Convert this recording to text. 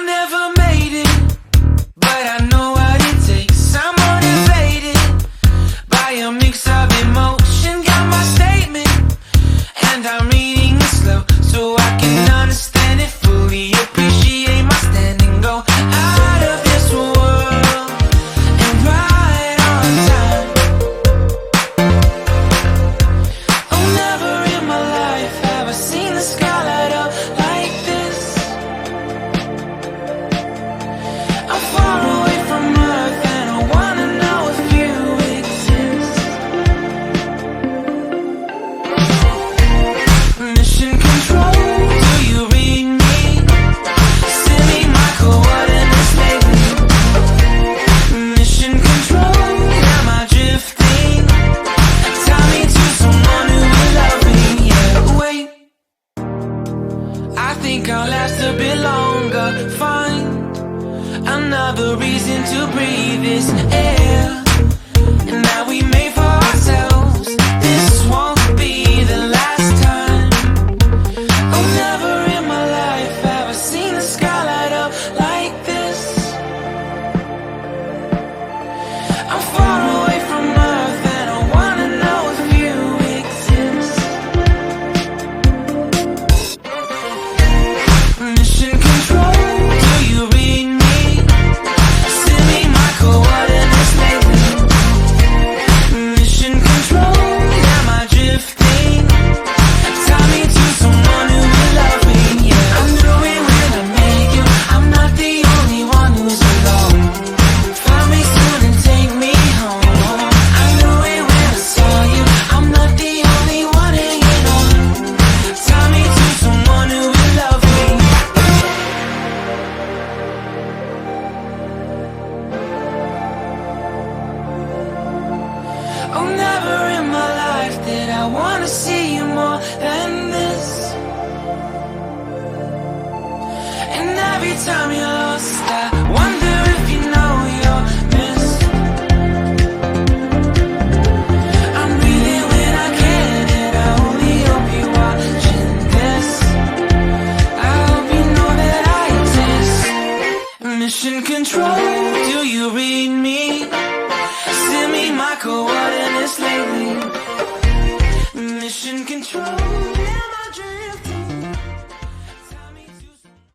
never made it, but I know what it takes. I'm motivated by a mix of emotion. Got my statement, and I'm reading it slow so I can understand it fully. Appreciate my standing, go out of this world and right on time. Oh, never in my life have I seen the sky light up like this. I'm far away from Earth and I wanna know if you exist. Mission control, do you read me? Send me my coordinates lately. Mission control, am I drifting? Tie me to someone who will love me. Yeah, wait, I think I'll last a bit longer. Find another reason to breathe this air. And that we made for ourselves. This won't be the last time. Oh, never in my life have I seen the sky light up like this. I'm far away from Earth and I wanna know if you exist. Mission control, do you read me? Send me my coordinates lately. Mission control, am I drifting? Tie me to someone who will love me. Yeah, I knew it when I met you. I'm not the only one who's alone. Find me soon and take me home. I knew it when I saw you. I'm not the only one hanging on. Tie me to someone who will love me. Oh, never in my life did I wanna see you more than this. And every time you're lost, I wonder if you know you're missed. I'm breathing when I can, and I only hope you're watching this. I hope you know that I exist. Mission control, do you read me? Send me my coordinates lately.